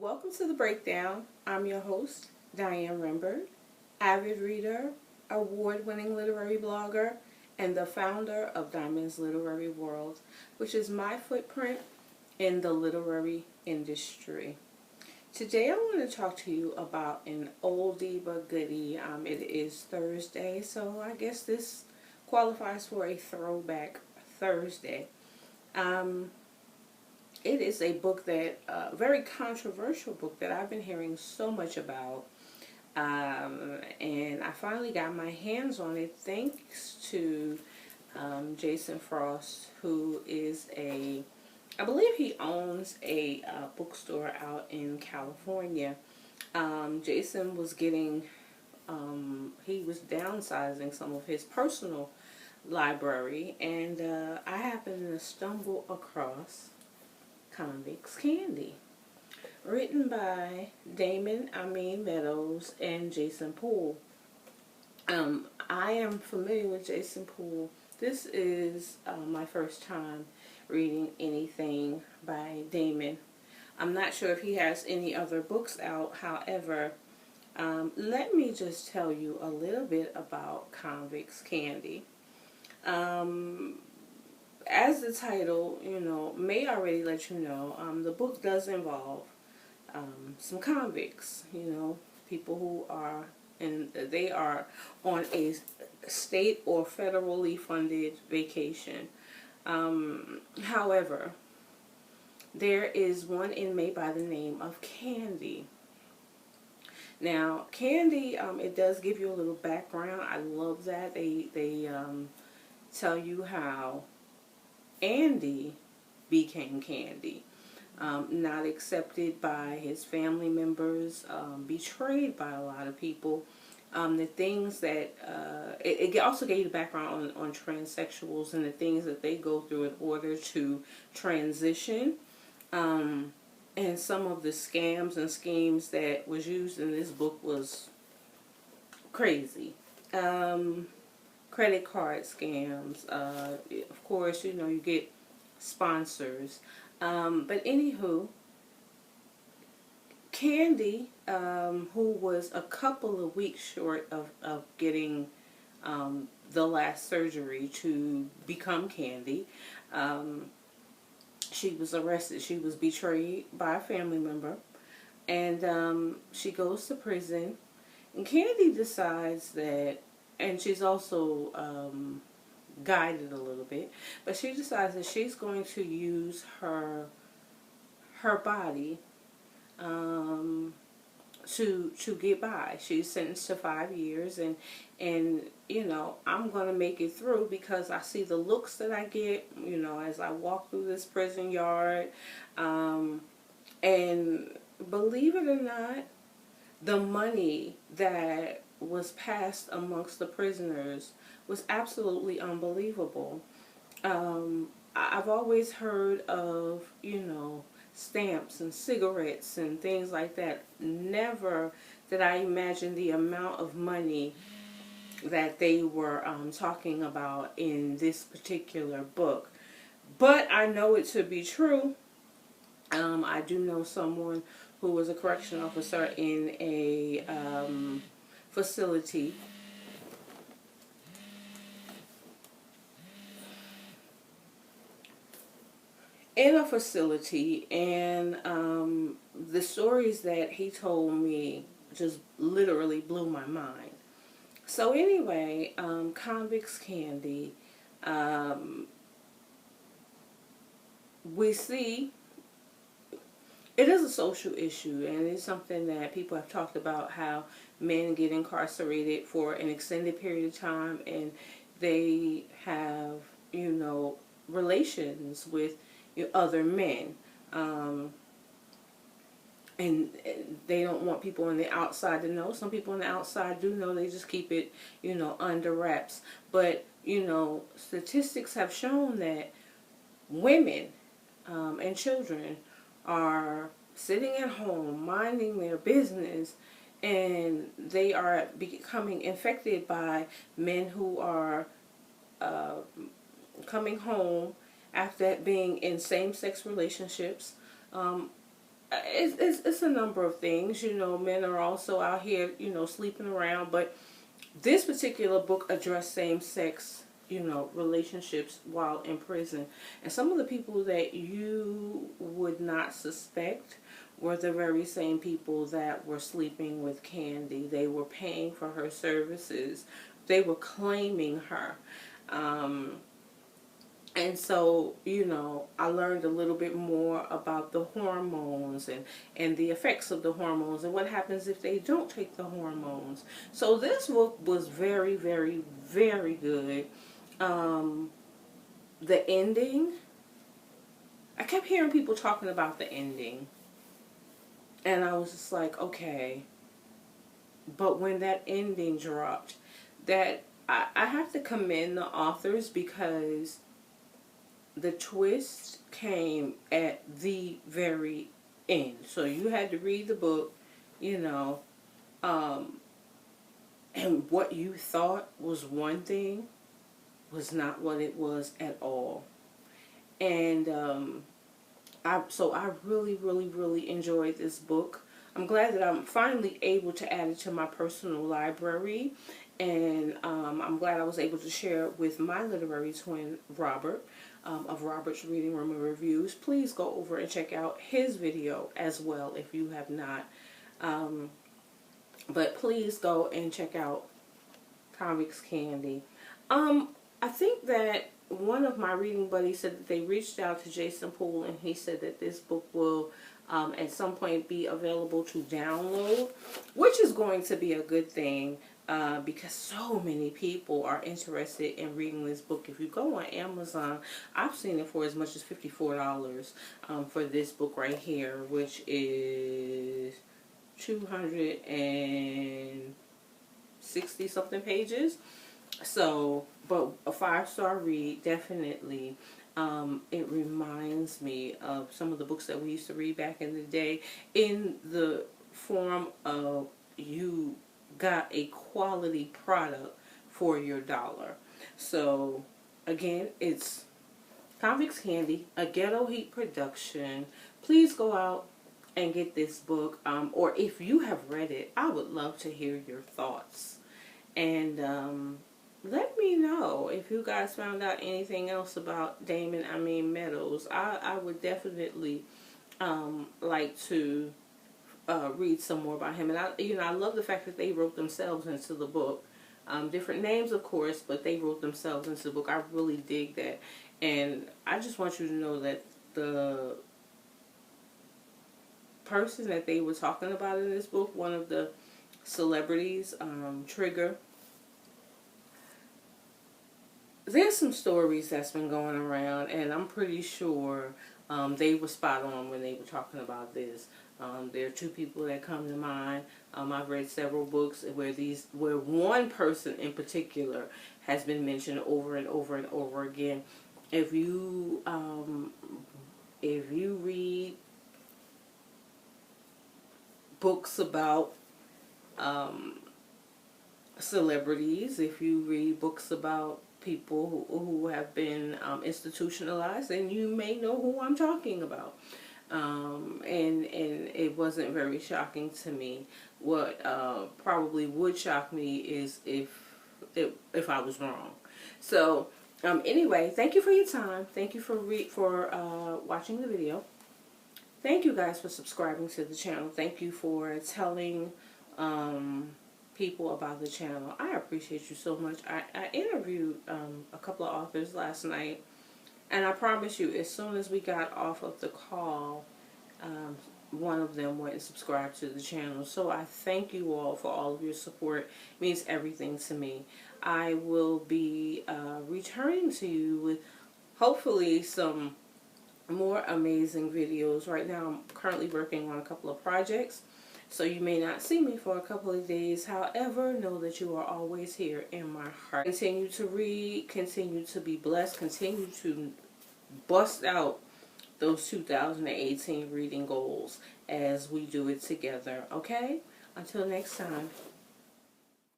Welcome to the Breakdown. I'm your host, Diane Rembert, avid reader, award-winning literary blogger, and the founder of Damon's Literary World, which is my footprint in the literary industry. Today I want to talk to you about an oldie but goodie. It is Thursday, so I guess this qualifies for a throwback Thursday. It is a book that, very controversial book that I've been hearing so much about. And I finally got my hands on it thanks to Jason Frost, who is I believe he owns a bookstore out in California. Jason was he was downsizing some of his personal library, and I happened to stumble across Convict'S Candy, written by Damon, Amin, Meadows, and Jason Poole. I am familiar with Jason Poole. This is my first time reading anything by Damon. I'm not sure if he has any other books out. However, let me just tell you a little bit about Convict'S Candy. As the title, may already let you know, the book does involve some convicts, people who are, and they are on a state or federally funded vacation. However, there is one inmate by the name of Candy. Now, Candy, it does give you a little background. I love that. They tell you how Andy became Candy. Not accepted by his family members, betrayed by a lot of people. The things that, it also gave you the background on transsexuals and the things that they go through in order to transition. And some of the scams and schemes that was used in this book was crazy. Credit card scams, of course, you get sponsors. But anywho, Candy, who was a couple of weeks short of getting the last surgery to become Candy, she was arrested. She was betrayed by a family member, and she goes to prison. And Candy decides that, and she's also guided a little bit, but she decides that she's going to use her body to get by. She's sentenced to 5 years, and I'm going to make it through because I see the looks that I get, as I walk through this prison yard. And believe it or not, the money that was passed amongst the prisoners was absolutely unbelievable. I've always heard of, stamps and cigarettes and things like that. Never did I imagine the amount of money that they were talking about in this particular book. But I know it to be true. I do know someone who was a correction officer in a facility. And the stories that he told me just literally blew my mind. So anyway, Convict'S Candy, we see it is a social issue, and it's something that people have talked about, how men get incarcerated for an extended period of time, and they have, relations with other men. And they don't want people on the outside to know. Some people on the outside do know. They just keep it, under wraps. But, statistics have shown that women and children are sitting at home, minding their business, and they are becoming infected by men who are coming home after being in same-sex relationships. it's a number of things. You know, men are also out here, you know, sleeping around. But this particular book addressed same-sex, you know, relationships while in prison. And some of the people that you would not suspect were the very same people that were sleeping with Candy. They were paying for her services. They were claiming her. And so, you know, I learned a little bit more about the hormones and the effects of the hormones and what happens if they don't take the hormones. So this book was very, very, very good. The ending, I kept hearing people talking about the ending. And I was just like, okay. But when that ending dropped, that I have to commend the authors, because the twist came at the very end. So you had to read the book, you know, and what you thought was one thing was not what it was at all. And I really, really, really enjoyed this book. I'm glad that I'm finally able to add it to my personal library. And I'm glad I was able to share it with my literary twin, Robert, of Robert's Reading Room and Reviews. Please go over and check out his video as well if you have not. But please go and check out Convict'S Candy. I think that one of my reading buddies said that they reached out to Jason Poole, and he said that this book will at some point be available to download, which is going to be a good thing. Because so many people are interested in reading this book. If you go on Amazon, I've seen it for as much as $54 for this book right here, which is 260 something pages. So, but a 5-star read, definitely. It reminds me of some of the books that we used to read back in the day, in the form of you got a quality product for your dollar. So again, it's Convict'S Candy, a Ghetto Heat production. Please go out and get this book, or if you have read it, I would love to hear your thoughts. And let me know if you guys found out anything else about Damon, Meadows. I would definitely like to read some more about him. And I love the fact that they wrote themselves into the book. Different names, of course, but they wrote themselves into the book. I really dig that. And I just want you to know that the person that they were talking about in this book, one of the celebrities, Trigger, there's some stories that's been going around, and I'm pretty sure they were spot on when they were talking about this. There are two people that come to mind. I've read several books where one person in particular has been mentioned over and over and over again. If you read books about celebrities, if you read books about people who have been institutionalized, then you may know who I'm talking about. And it wasn't very shocking to me. What probably would shock me is if I was wrong. So anyway, thank you for your time. Thank you for watching the video. Thank you guys for subscribing to the channel. Thank you for telling people about the channel. I appreciate you so much. I interviewed a couple of authors last night, and I promise you, as soon as we got off of the call, one of them went and subscribed to the channel. So I thank you all for all of your support. It means everything to me. I will be returning to you with hopefully some more amazing videos. Right now I'm currently working on a couple of projects, so you may not see me for a couple of days. However, know that you are always here in my heart. Continue to read, continue to be blessed, continue to bust out those 2018 reading goals as we do it together, okay? Until next time.